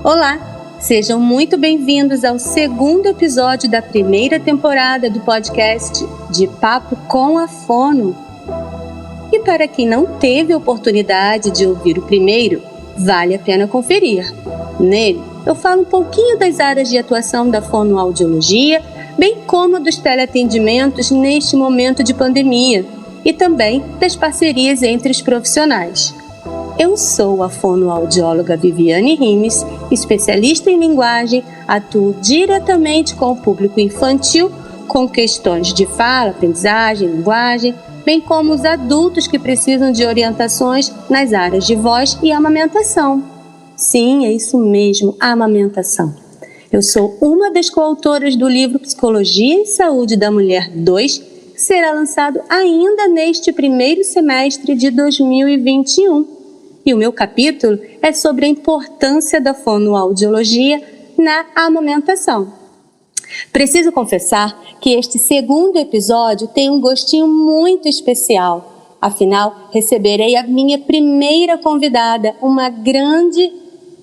Olá, sejam muito bem-vindos ao segundo episódio da primeira temporada do podcast De Papo com a Fono. E para quem não teve a oportunidade de ouvir o primeiro, vale a pena conferir. Nele, eu falo um pouquinho das áreas de atuação da fonoaudiologia, bem como dos teleatendimentos neste momento de pandemia e também das parcerias entre os profissionais. Eu sou a fonoaudióloga Viviane Rimes, especialista em linguagem, atuo diretamente com o público infantil, com questões de fala, aprendizagem, linguagem, bem como os adultos que precisam de orientações nas áreas de voz e amamentação. Sim, é isso mesmo, amamentação. Eu sou uma das coautoras do livro Psicologia e Saúde da Mulher 2, que será lançado ainda neste primeiro semestre de 2021. E o meu capítulo é sobre a importância da fonoaudiologia na amamentação. Preciso confessar que este segundo episódio tem um gostinho muito especial. Afinal, receberei a minha primeira convidada, uma grande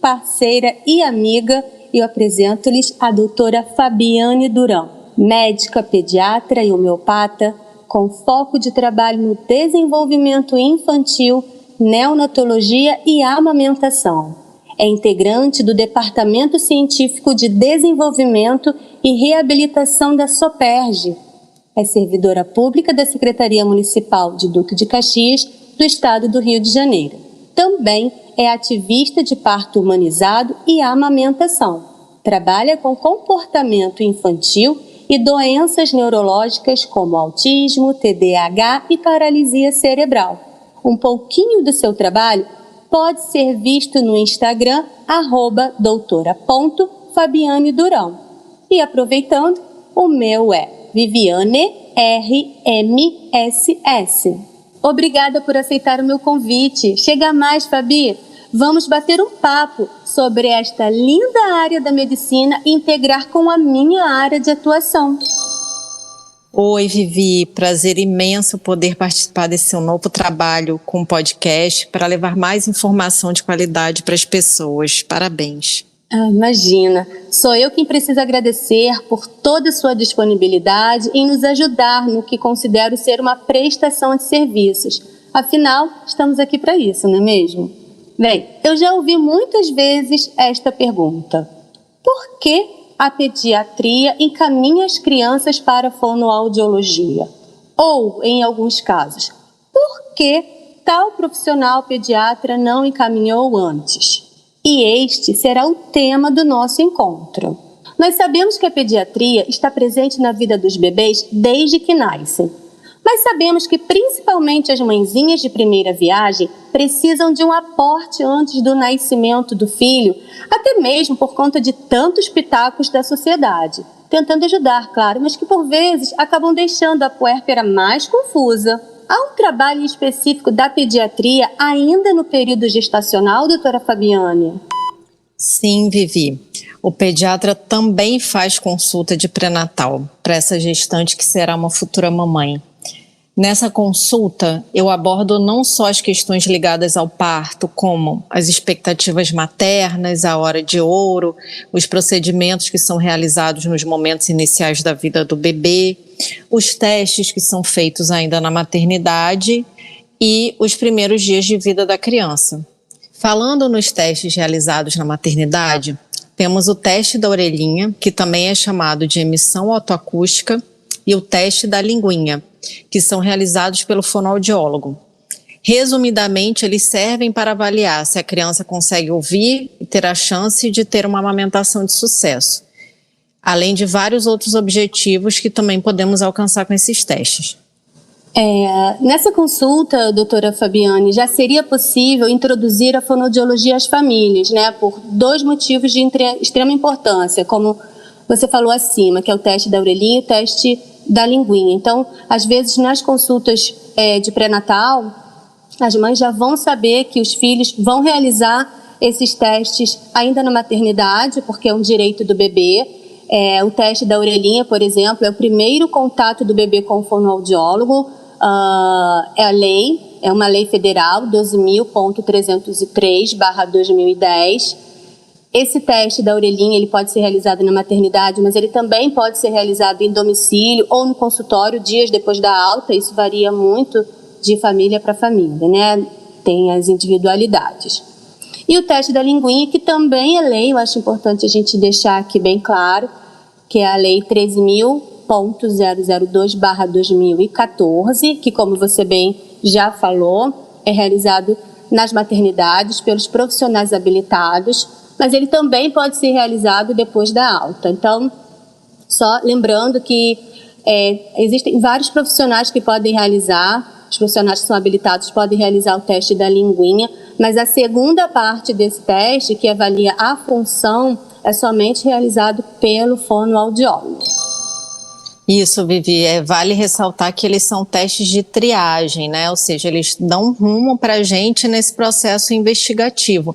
parceira e amiga. Eu apresento-lhes a doutora Fabiane Durão, médica, pediatra e homeopata, com foco de trabalho no desenvolvimento infantil, neonatologia e amamentação. É integrante do Departamento Científico de Desenvolvimento e Reabilitação da SOPERJ. É servidora pública da Secretaria Municipal de Duque de Caxias, do Estado do Rio de Janeiro. Também é ativista de parto humanizado e amamentação. Trabalha com comportamento infantil e doenças neurológicas como autismo, TDAH e paralisia cerebral. Um pouquinho do seu trabalho pode ser visto no Instagram, @doutora.Fabiane Durão. E aproveitando, o meu é Viviane RMSS. Obrigada por aceitar o meu convite. Chega mais, Fabi. Vamos bater um papo sobre esta linda área da medicina e integrar com a minha área de atuação. Oi, Vivi, prazer imenso poder participar desse seu novo trabalho com o podcast para levar mais informação de qualidade para as pessoas. Parabéns. Imagina, sou eu quem precisa agradecer por toda a sua disponibilidade em nos ajudar no que considero ser uma prestação de serviços. Afinal, estamos aqui para isso, não é mesmo? Bem, eu já ouvi muitas vezes esta pergunta: por que a pediatria encaminha as crianças para a fonoaudiologia? Ou, em alguns casos, por que tal profissional pediatra não encaminhou antes? E este será o tema do nosso encontro. Nós sabemos que a pediatria está presente na vida dos bebês desde que nascem. Mas sabemos que principalmente as mãezinhas de primeira viagem precisam de um aporte antes do nascimento do filho, até mesmo por conta de tantos pitacos da sociedade, tentando ajudar, claro, mas que por vezes acabam deixando a puérpera mais confusa. Há um trabalho específico da pediatria ainda no período gestacional, doutora Fabiane? Sim, Vivi. O pediatra também faz consulta de pré-natal para essa gestante que será uma futura mamãe. Nessa consulta, eu abordo não só as questões ligadas ao parto, como as expectativas maternas, a hora de ouro, os procedimentos que são realizados nos momentos iniciais da vida do bebê, os testes que são feitos ainda na maternidade e os primeiros dias de vida da criança. Falando nos testes realizados na maternidade, temos o teste da orelhinha, que também é chamado de emissão otoacústica, e o teste da linguinha, que são realizados pelo fonoaudiólogo. Resumidamente, eles servem para avaliar se a criança consegue ouvir e ter a chance de ter uma amamentação de sucesso, além de vários outros objetivos que também podemos alcançar com esses testes. Nessa consulta, doutora Fabiane, já seria possível introduzir a fonoaudiologia às famílias, né, por dois motivos de extrema importância, como você falou acima, que é o teste da orelhinha e o teste da linguinha. Então, às vezes, nas consultas de pré-natal, as mães já vão saber que os filhos vão realizar esses testes ainda na maternidade, porque é um direito do bebê. O teste da orelhinha, por exemplo, é o primeiro contato do bebê com o fonoaudiólogo. É a lei, é uma lei federal, 12.303/2010. Esse teste da orelhinha, ele pode ser realizado na maternidade, mas ele também pode ser realizado em domicílio ou no consultório dias depois da alta. Isso varia muito de família para família, né? Tem as individualidades. E o teste da linguinha, que também é lei, eu acho importante a gente deixar aqui bem claro, que é a Lei 13.002/2014, que, como você bem já falou, é realizado nas maternidades pelos profissionais habilitados, mas ele também pode ser realizado depois da alta. Então, só lembrando que existem vários profissionais que podem realizar, os profissionais que são habilitados podem realizar o teste da linguinha, mas a segunda parte desse teste, que avalia a função, é somente realizado pelo fonoaudiólogo. Isso, Vivi, vale ressaltar que eles são testes de triagem, né? Ou seja, eles dão rumo para a gente nesse processo investigativo.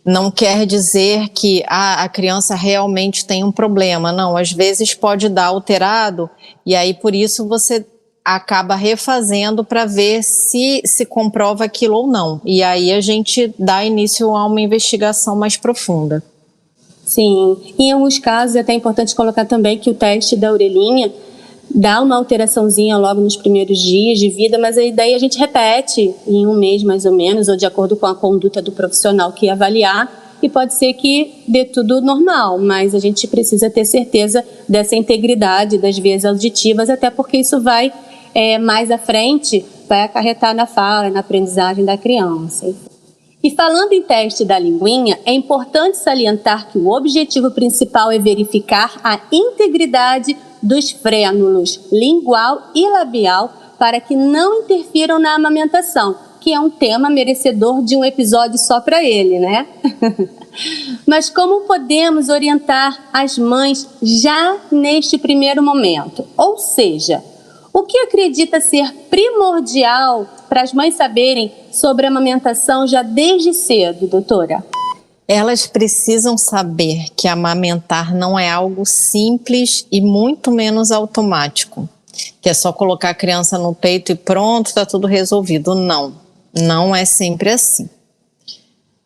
Não quer dizer que a criança realmente tem um problema, não. Às vezes pode dar alterado e aí por isso você acaba refazendo para ver se comprova aquilo ou não. E aí a gente dá início a uma investigação mais profunda. Sim, em alguns casos é até importante colocar também que o teste da orelhinha dá uma alteraçãozinha logo nos primeiros dias de vida, mas aí daí a gente repete em um mês mais ou menos, ou de acordo com a conduta do profissional que ia avaliar, e pode ser que dê tudo normal, mas a gente precisa ter certeza dessa integridade das vias auditivas, até porque isso vai, mais à frente, vai acarretar na fala, na aprendizagem da criança. E falando em teste da linguinha, é importante salientar que o objetivo principal é verificar a integridade dos frênulos lingual e labial para que não interfiram na amamentação, que é um tema merecedor de um episódio só para ele, né? Mas como podemos orientar as mães já neste primeiro momento? Ou seja, o que acredita ser primordial para as mães saberem sobre a amamentação já desde cedo, doutora? Elas precisam saber que amamentar não é algo simples e muito menos automático, que é só colocar a criança no peito e pronto, está tudo resolvido. Não é sempre assim.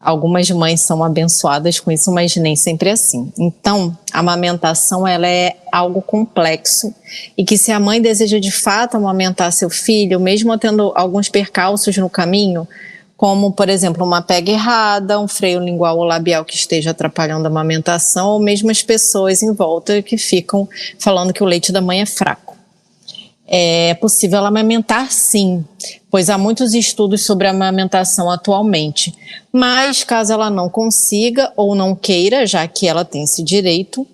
Algumas mães são abençoadas com isso, mas nem sempre é assim. Então, a amamentação ela é algo complexo e que se a mãe deseja de fato amamentar seu filho, mesmo tendo alguns percalços no caminho, como, por exemplo, uma pega errada, um freio lingual ou labial que esteja atrapalhando a amamentação, ou mesmo as pessoas em volta que ficam falando que o leite da mãe é fraco. É possível amamentar sim, pois há muitos estudos sobre a amamentação atualmente. Mas caso ela não consiga ou não queira, já que ela tem esse direito,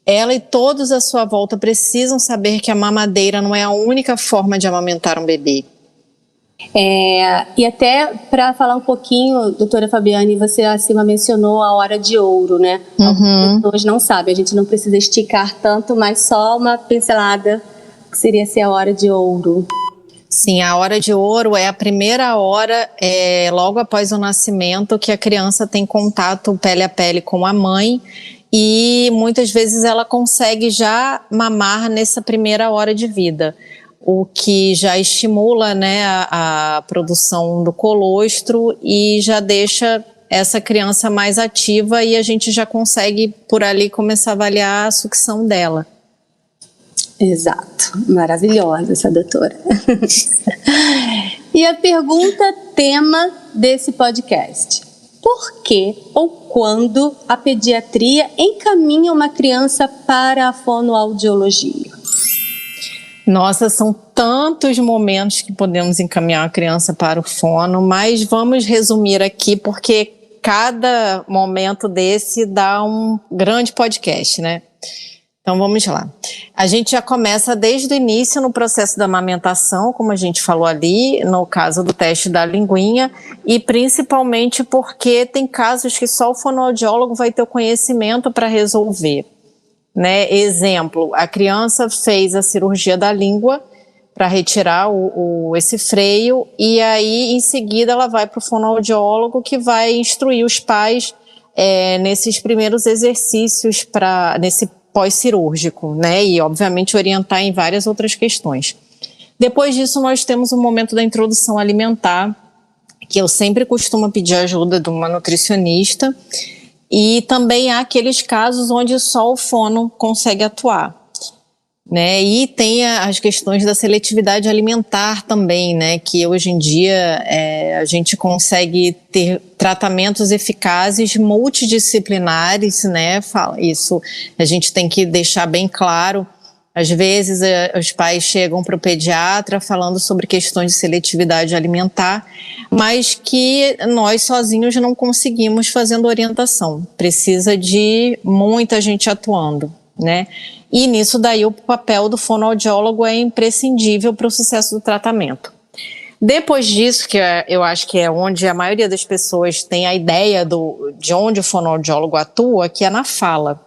ela e todos à sua volta precisam saber que a mamadeira não é a única forma de amamentar um bebê. E até para falar um pouquinho, doutora Fabiane, você acima mencionou a hora de ouro, né? Algumas pessoas não sabem, a gente não precisa esticar tanto, mas só uma pincelada que seria ser a hora de ouro. Sim, a hora de ouro é a primeira hora, logo após o nascimento, que a criança tem contato pele a pele com a mãe e muitas vezes ela consegue já mamar nessa primeira hora de vida, o que já estimula, né, a produção do colostro e já deixa essa criança mais ativa e a gente já consegue por ali começar a avaliar a sucção dela. Exato, maravilhosa essa doutora. E a pergunta tema desse podcast: por que ou quando a pediatria encaminha uma criança para a fonoaudiologia? Nossa, são tantos momentos que podemos encaminhar uma criança para o fono, mas vamos resumir aqui porque cada momento desse dá um grande podcast, né? Então vamos lá. A gente já começa desde o início no processo da amamentação, como a gente falou ali, no caso do teste da linguinha, e principalmente porque tem casos que só o fonoaudiólogo vai ter o conhecimento para resolver. Né? Exemplo, a criança fez a cirurgia da língua para retirar esse freio e aí em seguida ela vai para o fonoaudiólogo que vai instruir os pais nesses primeiros exercícios nesse pós-cirúrgico, né? E obviamente orientar em várias outras questões. Depois disso nós temos o momento da introdução alimentar, que eu sempre costumo pedir ajuda de uma nutricionista, E também há aqueles casos onde só o fono consegue atuar, né? E tem as questões da seletividade alimentar também, né? Que hoje em dia a gente consegue ter tratamentos eficazes multidisciplinares, né? Isso a gente tem que deixar bem claro. Às vezes os pais chegam para o pediatra falando sobre questões de seletividade alimentar, mas que nós sozinhos não conseguimos fazendo orientação. Precisa de muita gente atuando, né? E nisso daí o papel do fonoaudiólogo é imprescindível para o sucesso do tratamento. Depois disso, que eu acho que é onde a maioria das pessoas tem a ideia de onde o fonoaudiólogo atua, que é na fala.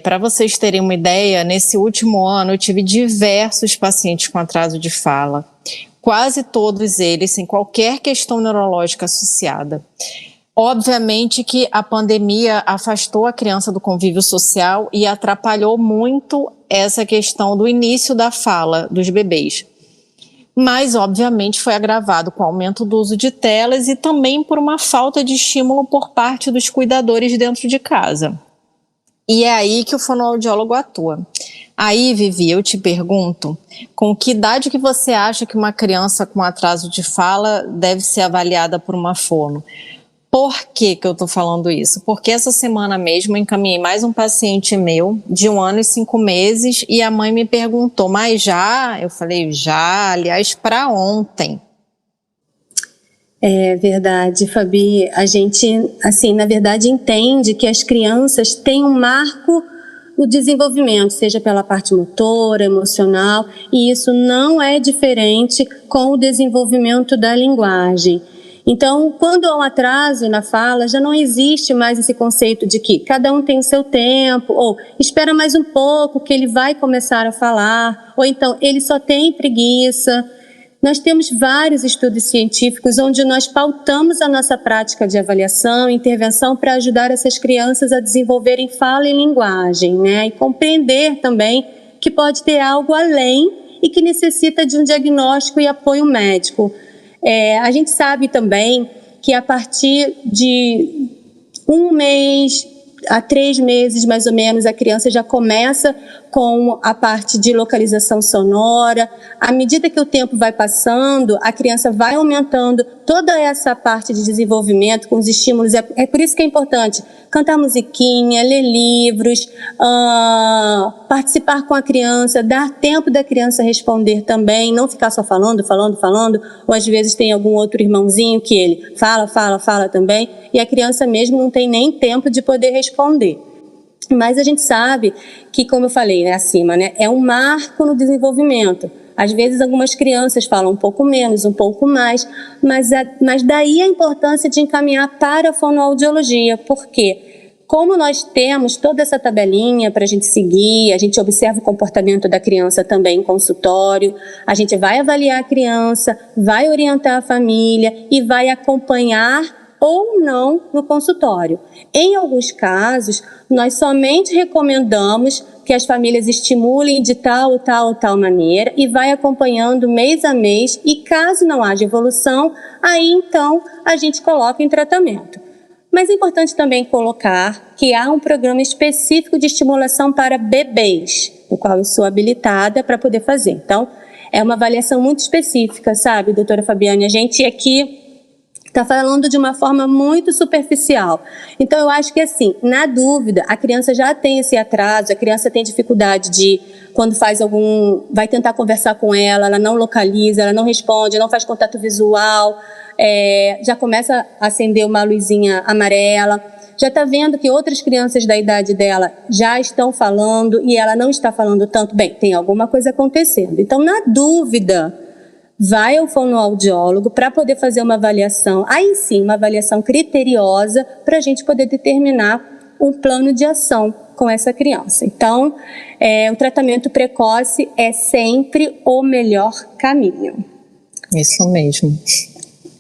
Para vocês terem uma ideia, nesse último ano eu tive diversos pacientes com atraso de fala, quase todos eles sem qualquer questão neurológica associada. Obviamente que a pandemia afastou a criança do convívio social e atrapalhou muito essa questão do início da fala dos bebês. Mas, obviamente, foi agravado com o aumento do uso de telas e também por uma falta de estímulo por parte dos cuidadores dentro de casa. E é aí que o fonoaudiólogo atua. Aí, Vivi, eu te pergunto, com que idade que você acha que uma criança com atraso de fala deve ser avaliada por uma fono? Por que eu estou falando isso? Porque essa semana mesmo eu encaminhei mais um paciente meu de 1 ano e 5 meses e a mãe me perguntou, mas já? Eu falei, já, aliás, para ontem. É verdade, Fabi. A gente, assim, na verdade, entende que as crianças têm um marco no desenvolvimento, seja pela parte motora, emocional, e isso não é diferente com o desenvolvimento da linguagem. Então, quando há um atraso na fala, já não existe mais esse conceito de que cada um tem o seu tempo, ou espera mais um pouco que ele vai começar a falar, ou então ele só tem preguiça. Nós temos vários estudos científicos onde nós pautamos a nossa prática de avaliação e intervenção para ajudar essas crianças a desenvolverem fala e linguagem, né? E compreender também que pode ter algo além e que necessita de um diagnóstico e apoio médico. A gente sabe também que a partir de 1 mês a 3 meses, mais ou menos, a criança já começa com a parte de localização sonora. À medida que o tempo vai passando, a criança vai aumentando toda essa parte de desenvolvimento com os estímulos. É por isso que é importante cantar musiquinha, ler livros, participar com a criança, dar tempo da criança responder também, não ficar só falando, ou às vezes tem algum outro irmãozinho que ele fala também, e a criança mesmo não tem nem tempo de poder responder. Mas a gente sabe que, como eu falei, né, acima, né, é um marco no desenvolvimento. Às vezes algumas crianças falam um pouco menos, um pouco mais, mas daí a importância de encaminhar para a fonoaudiologia, porque como nós temos toda essa tabelinha para a gente seguir, a gente observa o comportamento da criança também em consultório, a gente vai avaliar a criança, vai orientar a família e vai acompanhar ou não no consultório. Em alguns casos, nós somente recomendamos que as famílias estimulem de tal maneira e vai acompanhando mês a mês e caso não haja evolução, aí então a gente coloca em tratamento. Mas é importante também colocar que há um programa específico de estimulação para bebês, no qual eu sou habilitada para poder fazer. Então, é uma avaliação muito específica, sabe, doutora Fabiane? A gente aqui está falando de uma forma muito superficial. Então, eu acho que, assim, na dúvida, a criança já tem esse atraso, a criança tem dificuldade de, quando vai tentar conversar com ela não localiza, ela não responde, não faz contato visual, já começa a acender uma luzinha amarela, já está vendo que outras crianças da idade dela já estão falando e ela não está falando tanto. Bem, tem alguma coisa acontecendo. Então, na dúvida, vai ao fonoaudiólogo para poder fazer uma avaliação, aí sim, uma avaliação criteriosa para a gente poder determinar um plano de ação com essa criança. Então, o tratamento precoce é sempre o melhor caminho. Isso mesmo.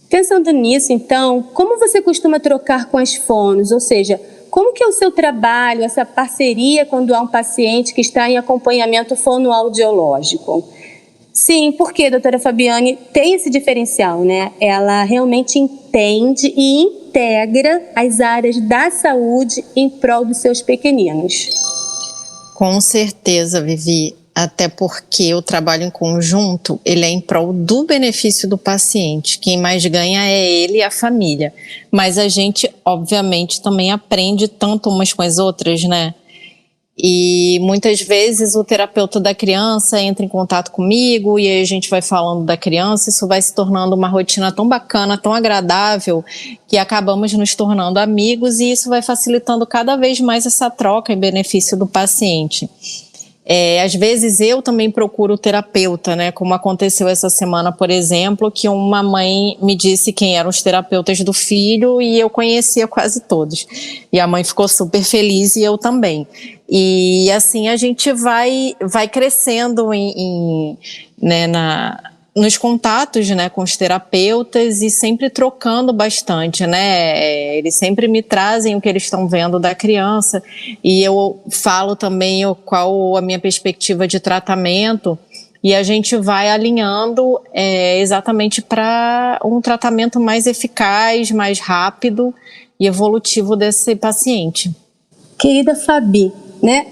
Pensando nisso, então, como você costuma trocar com as fonos? Ou seja, como que é o seu trabalho, essa parceria quando há um paciente que está em acompanhamento fonoaudiológico? Sim, porque, doutora Fabiane, tem esse diferencial, né? Ela realmente entende e integra as áreas da saúde em prol dos seus pequeninos. Com certeza, Vivi. Até porque o trabalho em conjunto, ele é em prol do benefício do paciente. Quem mais ganha é ele e a família. Mas a gente, obviamente, também aprende tanto umas com as outras, né? E muitas vezes o terapeuta da criança entra em contato comigo e aí a gente vai falando da criança, isso vai se tornando uma rotina tão bacana, tão agradável, que acabamos nos tornando amigos e isso vai facilitando cada vez mais essa troca em benefício do paciente. Às vezes eu também procuro o terapeuta, né? Como aconteceu essa semana, por exemplo, que uma mãe me disse quem eram os terapeutas do filho e eu conhecia quase todos. E a mãe ficou super feliz e eu também. E assim a gente vai crescendo nos contatos, né, com os terapeutas e sempre trocando bastante, né? Eles sempre me trazem o que eles estão vendo da criança e eu falo também qual a minha perspectiva de tratamento e a gente vai alinhando exatamente para um tratamento mais eficaz, mais rápido e evolutivo desse paciente. Querida Fabi, né?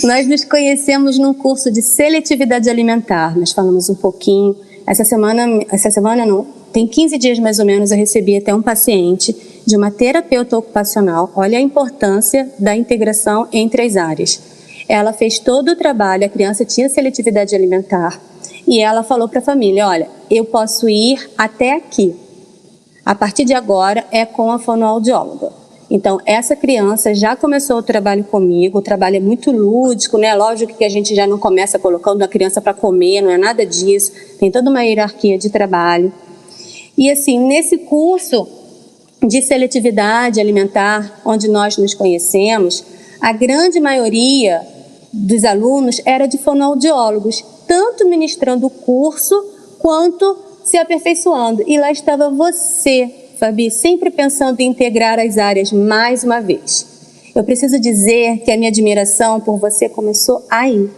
Nós nos conhecemos num curso de seletividade alimentar. Nós falamos um pouquinho. Essa semana não, tem 15 dias mais ou menos, eu recebi até um paciente de uma terapeuta ocupacional. Olha a importância da integração entre as áreas. Ela fez todo o trabalho, a criança tinha seletividade alimentar e ela falou para a família, olha, eu posso ir até aqui. A partir de agora é com a fonoaudióloga. Então, essa criança já começou o trabalho comigo, o trabalho é muito lúdico, né? Lógico que a gente já não começa colocando a criança para comer, não é nada disso, tem toda uma hierarquia de trabalho. E assim, nesse curso de seletividade alimentar, onde nós nos conhecemos, a grande maioria dos alunos era de fonoaudiólogos, tanto ministrando o curso quanto se aperfeiçoando. E lá estava você, Fabi, sempre pensando em integrar as áreas mais uma vez. Eu preciso dizer que a minha admiração por você começou aí.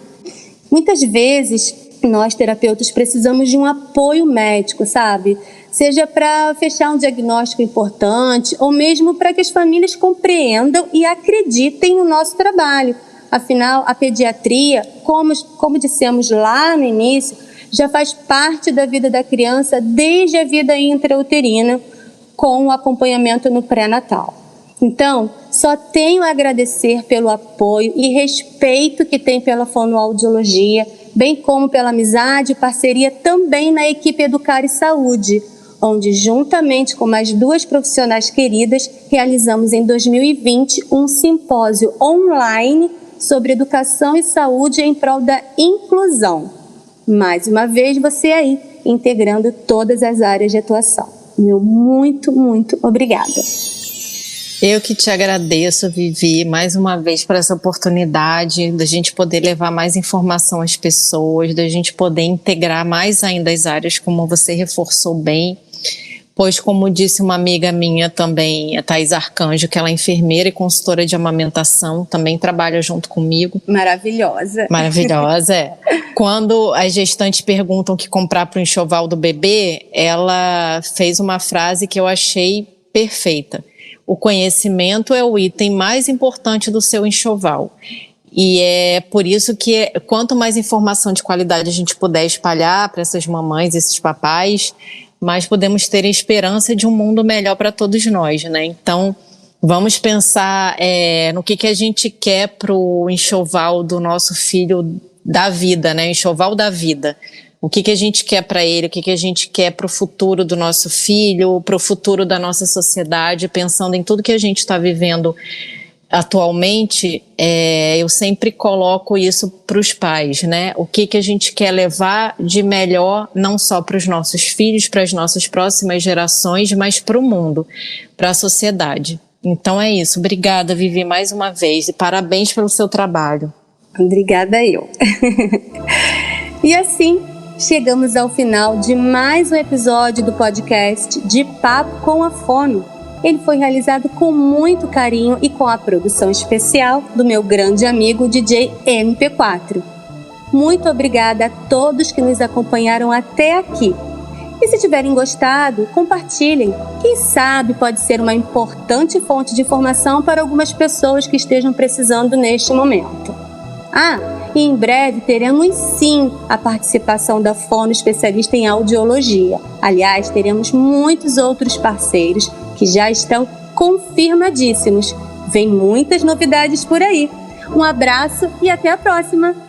Muitas vezes, nós terapeutas precisamos de um apoio médico, sabe? Seja para fechar um diagnóstico importante ou mesmo para que as famílias compreendam e acreditem no nosso trabalho. Afinal, a pediatria, como dissemos lá no início, já faz parte da vida da criança desde a vida intrauterina, com o acompanhamento no pré-natal. Então, só tenho a agradecer pelo apoio e respeito que tem pela fonoaudiologia, bem como pela amizade e parceria também na equipe Educar e Saúde, onde, juntamente com mais 2 profissionais queridas, realizamos em 2020 um simpósio online sobre educação e saúde em prol da inclusão. Mais uma vez, você aí, integrando todas as áreas de atuação. Meu muito, muito obrigada. Eu que te agradeço, Vivi, mais uma vez por essa oportunidade da gente poder levar mais informação às pessoas, da gente poder integrar mais ainda as áreas, como você reforçou bem. Pois, como disse uma amiga minha também, a Thaís Arcanjo, que ela é enfermeira e consultora de amamentação, também trabalha junto comigo. Maravilhosa. Maravilhosa, é. Quando as gestantes perguntam o que comprar para o enxoval do bebê, ela fez uma frase que eu achei perfeita. O conhecimento é o item mais importante do seu enxoval. E é por isso que quanto mais informação de qualidade a gente puder espalhar para essas mamães, esses papais, mais podemos ter a esperança de um mundo melhor para todos nós, né? Então, vamos pensar no que a gente quer para o enxoval do nosso filho da vida, né? Enxoval da vida. O que a gente quer para ele, o que a gente quer para o futuro do nosso filho, para o futuro da nossa sociedade, pensando em tudo que a gente está vivendo atualmente, eu sempre coloco isso para os pais, né? O que a gente quer levar de melhor, não só para os nossos filhos, para as nossas próximas gerações, mas para o mundo, para a sociedade. Então é isso. Obrigada, Vivi, mais uma vez, e parabéns pelo seu trabalho. Obrigada eu. E assim, chegamos ao final de mais um episódio do podcast De Papo com a Fono. Ele foi realizado com muito carinho e com a produção especial do meu grande amigo DJ MP4. Muito obrigada a todos que nos acompanharam até aqui. E se tiverem gostado, compartilhem. Quem sabe pode ser uma importante fonte de informação para algumas pessoas que estejam precisando neste momento. E em breve teremos sim a participação da Fono especialista em audiologia. Aliás, teremos muitos outros parceiros que já estão confirmadíssimos. Vem muitas novidades por aí. Um abraço e até a próxima!